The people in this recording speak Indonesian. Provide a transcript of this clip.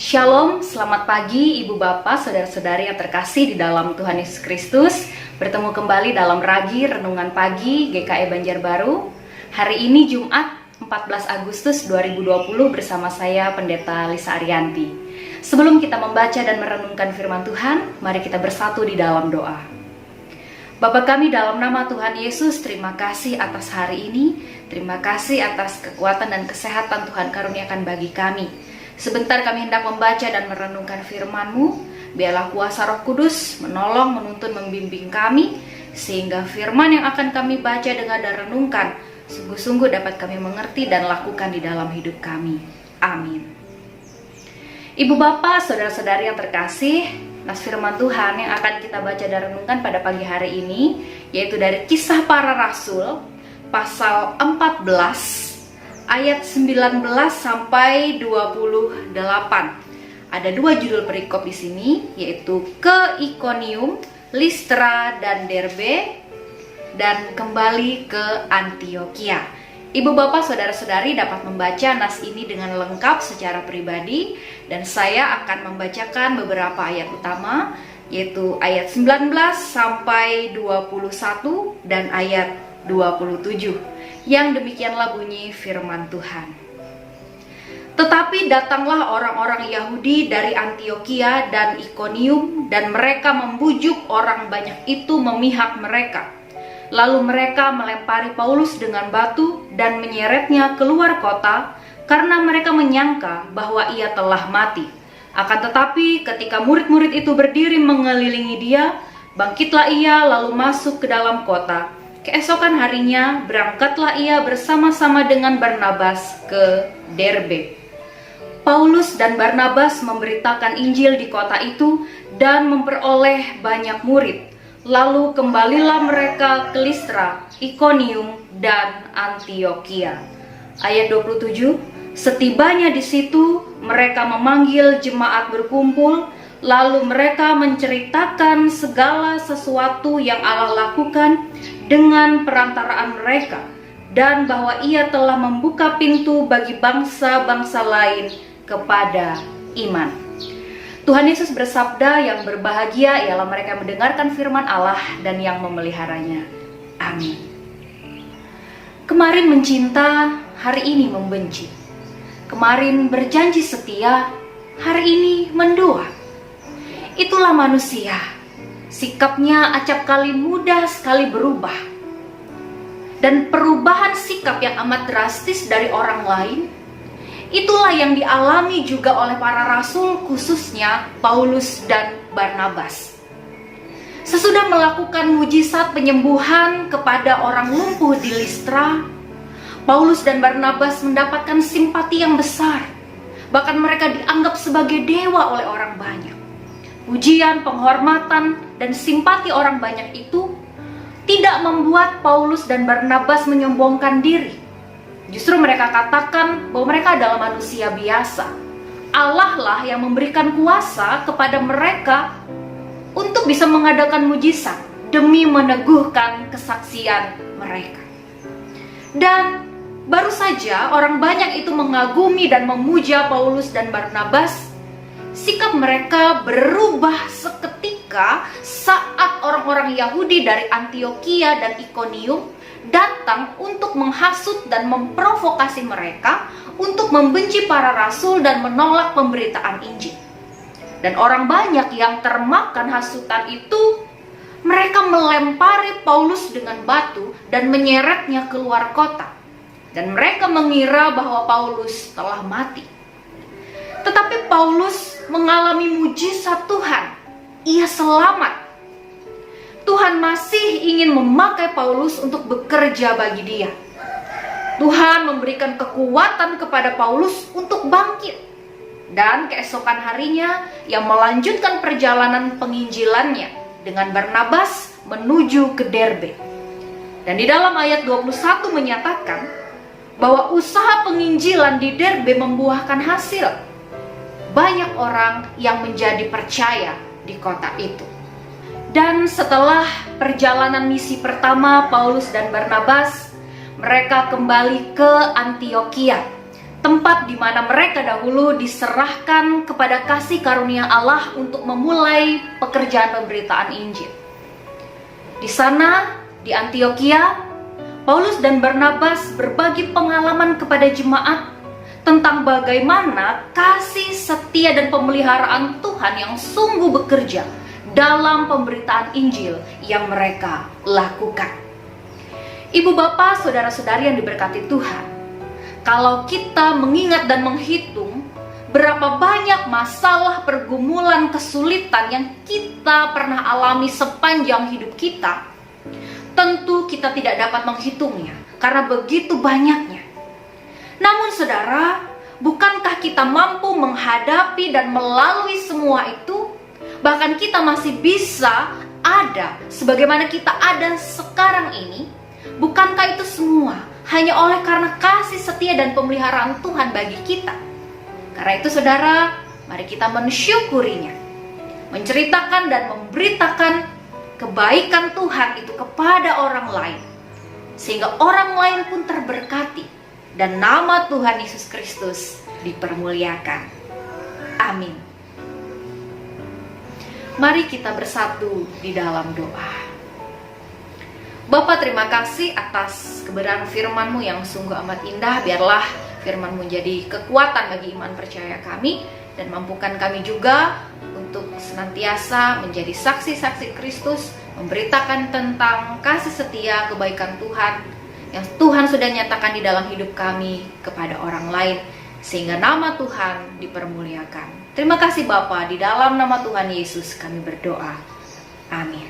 Shalom, selamat pagi Ibu Bapak, Saudara-saudari yang terkasih di dalam Tuhan Yesus Kristus. Bertemu kembali dalam Ragi Renungan Pagi GKI Banjarbaru. Hari ini Jumat 14 Agustus 2020 bersama saya Pendeta Lisa Arianti. Sebelum kita membaca dan merenungkan firman Tuhan, mari kita bersatu di dalam doa. Bapa kami dalam nama Tuhan Yesus, terima kasih atas hari ini. Terima kasih atas kekuatan dan kesehatan Tuhan karuniakan bagi kami. Sebentar kami hendak membaca dan merenungkan firman-Mu. Biarlah kuasa Roh Kudus menolong, menuntun, membimbing kami, sehingga firman yang akan kami baca, dengar, dan renungkan sungguh-sungguh dapat kami mengerti dan lakukan di dalam hidup kami. Amin. Ibu Bapak, Saudara-saudari yang terkasih, nas firman Tuhan yang akan kita baca dan renungkan pada pagi hari ini, yaitu dari Kisah Para Rasul, pasal 14, ayat 19 sampai 28. Ada dua judul perikop di sini, yaitu ke Ikonium, Listra, dan Derbe, dan kembali ke Antiokhia. Ibu bapak saudara-saudari dapat membaca nas ini dengan lengkap secara pribadi, dan saya akan membacakan beberapa ayat utama, yaitu ayat 19 sampai 21 dan ayat 27. Yang demikianlah bunyi firman Tuhan. Tetapi datanglah orang-orang Yahudi dari Antiokhia dan Ikonium, dan mereka membujuk orang banyak itu memihak mereka. Lalu mereka melempari Paulus dengan batu dan menyeretnya keluar kota, karena mereka menyangka bahwa ia telah mati. Akan tetapi ketika murid-murid itu berdiri mengelilingi dia, bangkitlah ia lalu masuk ke dalam kota. Keesokan harinya berangkatlah ia bersama-sama dengan Barnabas ke Derbe. Paulus dan Barnabas memberitakan Injil di kota itu dan memperoleh banyak murid. Lalu kembalilah mereka ke Listra, Ikonium, dan Antiokhia. Ayat 27, setibanya di situ mereka memanggil jemaat berkumpul, lalu mereka menceritakan segala sesuatu yang Allah lakukan dengan perantaraan mereka, dan bahwa ia telah membuka pintu bagi bangsa-bangsa lain kepada iman. Tuhan Yesus bersabda, yang berbahagia ialah mereka yang mendengarkan firman Allah dan yang memeliharanya. Amin. Kemarin mencinta, hari ini membenci. Kemarin berjanji setia, hari ini mendua. Itulah manusia. Sikapnya acap kali mudah sekali berubah. Dan perubahan sikap yang amat drastis dari orang lain, itulah yang dialami juga oleh para rasul, khususnya Paulus dan Barnabas. Sesudah melakukan mujizat penyembuhan kepada orang lumpuh di Listra, Paulus dan Barnabas mendapatkan simpati yang besar. Bahkan mereka dianggap sebagai dewa oleh orang banyak. Pujian, penghormatan, dan simpati orang banyak itu tidak membuat Paulus dan Barnabas menyombongkan diri. Justru mereka katakan bahwa mereka adalah manusia biasa. Allah lah yang memberikan kuasa kepada mereka untuk bisa mengadakan mujizat demi meneguhkan kesaksian mereka. Dan baru saja orang banyak itu mengagumi dan memuja Paulus dan Barnabas, sikap mereka berubah seketika saat orang-orang Yahudi dari Antiokhia dan Ikonium datang untuk menghasut dan memprovokasi mereka untuk membenci para rasul dan menolak pemberitaan Injil. Dan orang banyak yang termakan hasutan itu, mereka melempari Paulus dengan batu dan menyeretnya keluar kota. Dan mereka mengira bahwa Paulus telah mati. Tetapi Paulus mengalami mujizat Tuhan. Ia selamat. Tuhan masih ingin memakai Paulus untuk bekerja bagi dia. Tuhan memberikan kekuatan kepada Paulus untuk bangkit. Dan keesokan harinya ia melanjutkan perjalanan penginjilannya dengan Barnabas menuju ke Derbe. Dan di dalam ayat 21 menyatakan bahwa usaha penginjilan di Derbe membuahkan hasil. Banyak orang yang menjadi percaya di kota itu. Dan setelah perjalanan misi pertama Paulus dan Barnabas, mereka kembali ke Antiokhia. tempat di mana mereka dahulu diserahkan kepada kasih karunia Allah untuk memulai pekerjaan pemberitaan Injil. Di sana, di Antioquia, Paulus dan Barnabas berbagi pengalaman kepada jemaat tentang bagaimana kasih setia dan pemeliharaan Tuhan yang sungguh bekerja dalam pemberitaan Injil yang mereka lakukan. Ibu bapak, saudara-saudari yang diberkati Tuhan, kalau kita mengingat dan menghitung berapa banyak masalah, pergumulan, kesulitan yang kita pernah alami sepanjang hidup kita, tentu kita tidak dapat menghitungnya karena begitu banyaknya. Namun saudara, bukankah kita mampu menghadapi dan melalui semua itu? Bahkan kita masih bisa ada sebagaimana kita ada sekarang ini. Bukankah itu semua hanya oleh karena kasih setia dan pemeliharaan Tuhan bagi kita? Karena itu saudara, mari kita mensyukurinya, menceritakan dan memberitakan kebaikan Tuhan itu kepada orang lain, sehingga orang lain pun terberkati dan nama Tuhan Yesus Kristus dipermuliakan. Amin. Mari kita bersatu di dalam doa. Bapa, terima kasih atas kebenaran firman-Mu yang sungguh amat indah. Biarlah firman-Mu menjadi kekuatan bagi iman percaya kami, dan mampukan kami juga untuk senantiasa menjadi saksi-saksi Kristus, memberitakan tentang kasih setia, kebaikan Tuhan yang Tuhan sudah nyatakan di dalam hidup kami kepada orang lain, sehingga nama Tuhan dipermuliakan. Terima kasih Bapa, di dalam nama Tuhan Yesus kami berdoa. Amin.